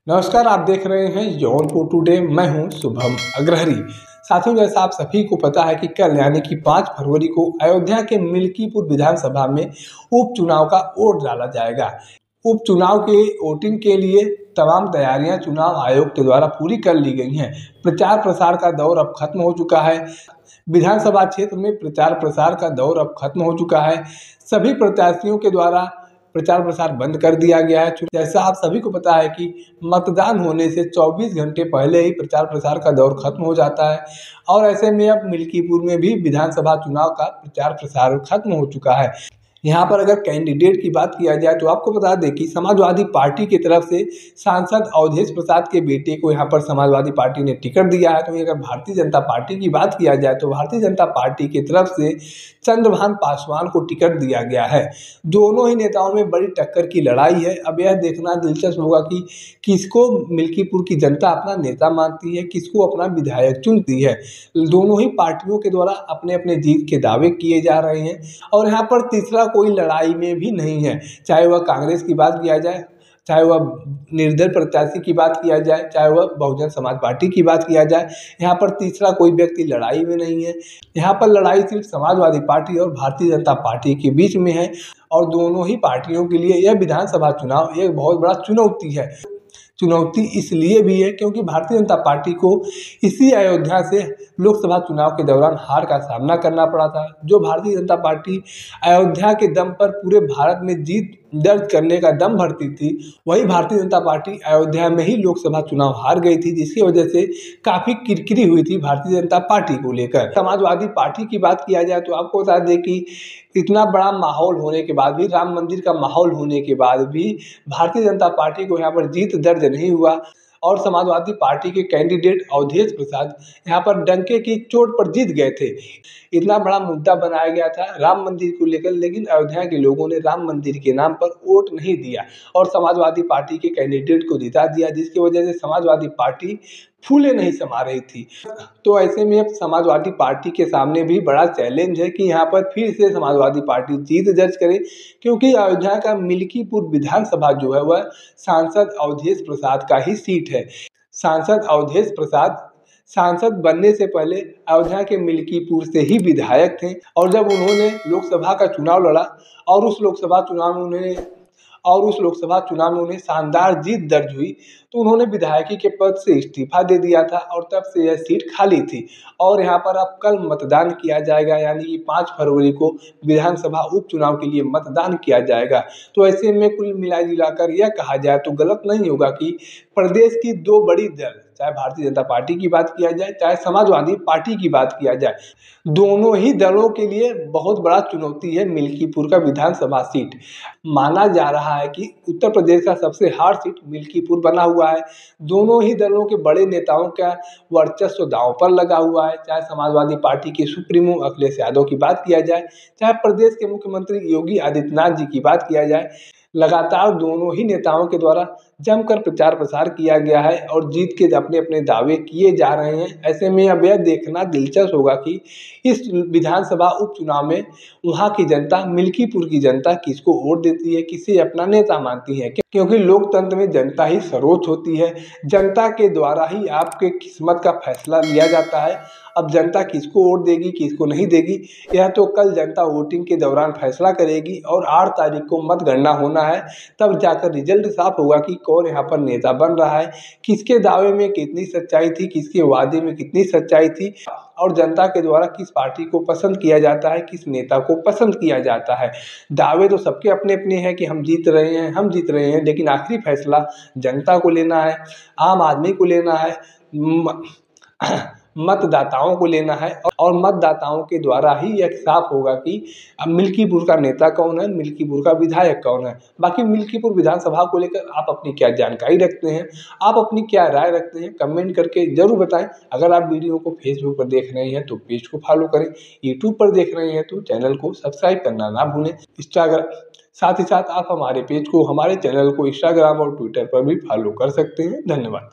नमस्कार, आप देख रहे हैं जौनपुर टुडे। मैं हूं शुभम अग्रहरी। साथियों, जैसा आप सभी को पता है कि कल यानी कि 5 फरवरी को अयोध्या के मिल्कीपुर विधानसभा में उपचुनाव का वोट डाला जाएगा। उपचुनाव के वोटिंग के लिए तमाम तैयारियां चुनाव आयोग के द्वारा पूरी कर ली गई हैं। प्रचार प्रसार का दौर अब खत्म हो चुका है। विधानसभा क्षेत्र में प्रचार प्रसार का दौर अब खत्म हो चुका है। सभी प्रत्याशियों के द्वारा प्रचार प्रसार बंद कर दिया गया है। जैसा आप सभी को पता है कि मतदान होने से 24 घंटे पहले ही प्रचार प्रसार का दौर खत्म हो जाता है और ऐसे में अब मिल्कीपुर में भी विधानसभा चुनाव का प्रचार प्रसार खत्म हो चुका है। यहाँ पर अगर कैंडिडेट की बात किया जाए तो आपको बता दें कि समाजवादी पार्टी की तरफ से सांसद अवधेश प्रसाद के बेटे को यहाँ पर समाजवादी पार्टी ने टिकट दिया है। तो अगर भारतीय जनता पार्टी की बात किया जाए तो भारतीय जनता पार्टी की तरफ से चंद्रभान पासवान को टिकट दिया गया है। दोनों ही नेताओं में बड़ी टक्कर की लड़ाई है। अब यह देखना दिलचस्प होगा कि किसको मिल्कीपुर की जनता अपना नेता मानती है, किसको अपना विधायक चुनती है। दोनों ही पार्टियों के द्वारा अपने अपने जीत के दावे किए जा रहे हैं और यहाँ पर तीसरा कोई लड़ाई में भी नहीं है। चाहे वह कांग्रेस की बात किया जाए, चाहे वह निर्दल प्रत्याशी की बात किया जाए, चाहे वह बहुजन समाज पार्टी की बात किया जाए, यहाँ पर तीसरा कोई व्यक्ति लड़ाई में नहीं है। यहाँ पर लड़ाई सिर्फ समाजवादी पार्टी और भारतीय जनता पार्टी के बीच में है और दोनों ही पार्टियों के लिए यह विधानसभा चुनाव एक बहुत बड़ा चुनौती है। चुनौती इसलिए भी है क्योंकि भारतीय जनता पार्टी को इसी अयोध्या से लोकसभा चुनाव के दौरान हार का सामना करना पड़ा था। जो भारतीय जनता पार्टी अयोध्या के दम पर पूरे भारत में जीत दर्ज करने का दम भरती थी, वही भारतीय जनता पार्टी अयोध्या में ही लोकसभा चुनाव हार गई थी, जिसकी वजह से काफ़ी किरकिरी हुई थी भारतीय जनता पार्टी को लेकर। समाजवादी पार्टी की बात किया जाए तो आपको बता दें कि इतना बड़ा माहौल होने के बाद भी, राम मंदिर का माहौल होने के बाद भी भारतीय जनता पार्टी को यहाँ पर जीत दर्ज नहीं हुआ और समाजवादी पार्टी के कैंडिडेट अवधेश प्रसाद यहाँ पर डंके की चोट पर जीत गए थे। इतना बड़ा मुद्दा बनाया गया था राम मंदिर को लेकर, लेकिन अयोध्या के लोगों ने राम मंदिर के नाम पर वोट नहीं दिया और समाजवादी पार्टी के कैंडिडेट को जिता दिया, जिसकी वजह से समाजवादी पार्टी फूले नहीं समा रही थी। तो ऐसे में अब समाजवादी पार्टी के सामने भी बड़ा चैलेंज है कि यहाँ पर फिर से समाजवादी पार्टी जीत दर्ज करे, क्योंकि अयोध्या का मिल्कीपुर विधानसभा जो है वह सांसद अवधेश प्रसाद का ही सीट है। सांसद अवधेश प्रसाद सांसद बनने से पहले अयोध्या के मिल्कीपुर से ही विधायक थे और जब उन्होंने लोकसभा का चुनाव लड़ा और उस लोकसभा चुनाव में उन्हें शानदार जीत दर्ज हुई तो उन्होंने विधायकी के पद से इस्तीफा दे दिया था और तब से यह सीट खाली थी और यहाँ पर अब कल मतदान किया जाएगा, यानी कि 5 फरवरी को विधानसभा उपचुनाव के लिए मतदान किया जाएगा। तो ऐसे में कुल मिला जुलाकर यह कहा जाए तो गलत नहीं होगा कि प्रदेश की दो बड़ी दल, चाहे भारतीय जनता पार्टी की बात किया जाए, चाहे समाजवादी पार्टी की बात किया जाए, दोनों ही दलों के लिए बहुत बड़ा चुनौती है मिल्कीपुर का विधानसभा सीट। माना जा रहा है कि उत्तर प्रदेश का सबसे हार्ड सीट मिल्कीपुर बना हुआ है। दोनों ही दलों के बड़े नेताओं का वर्चस्व दांव पर लगा हुआ है। चाहे समाजवादी पार्टी के सुप्रीमो अखिलेश यादव की बात किया जाए, चाहे प्रदेश के मुख्यमंत्री योगी आदित्यनाथ जी की बात किया जाए, लगातार दोनों ही नेताओं के द्वारा जमकर प्रचार प्रसार किया गया है और जीत के अपने अपने दावे किए जा रहे हैं। ऐसे में अब यह देखना दिलचस्प होगा कि इस विधानसभा उपचुनाव में वहां की जनता, मिल्कीपुर की जनता किसको वोट देती है, किसे अपना नेता मानती है, क्योंकि लोकतंत्र में जनता ही सर्वोच्च होती है। जनता के द्वारा ही आपके किस्मत का फैसला लिया जाता है। अब जनता किसको वोट देगी, किसको नहीं देगी, यह तो कल जनता वोटिंग के दौरान फैसला करेगी और 8 तारीख को मतगणना होना है। तब जाकर रिजल्ट साफ होगा कि कौन यहाँ पर नेता बन रहा है, किसके दावे में कितनी सच्चाई थी, किसके वादे में कितनी सच्चाई थी और जनता के द्वारा किस पार्टी को पसंद किया जाता है, किस नेता को पसंद किया जाता है। दावे तो सबके अपने अपने हैं कि हम जीत रहे हैं, लेकिन आखिरी फैसला जनता को लेना है, आम आदमी को लेना है, मतदाताओं को लेना है और मतदाताओं के द्वारा ही यह साफ होगा कि मिल्कीपुर का नेता कौन है, मिल्कीपुर का विधायक कौन है। बाकी मिल्कीपुर विधानसभा को लेकर आप अपनी क्या जानकारी रखते हैं, आप अपनी क्या राय रखते हैं, कमेंट करके जरूर बताएं। अगर आप वीडियो को फेसबुक पर देख रहे हैं तो पेज को फॉलो करें, यूट्यूब पर देख रहे हैं तो चैनल को सब्सक्राइब करना ना भूलें। साथ ही साथ आप हमारे पेज को, हमारे चैनल को इंस्टाग्राम और ट्विटर पर भी फॉलो कर सकते हैं। धन्यवाद।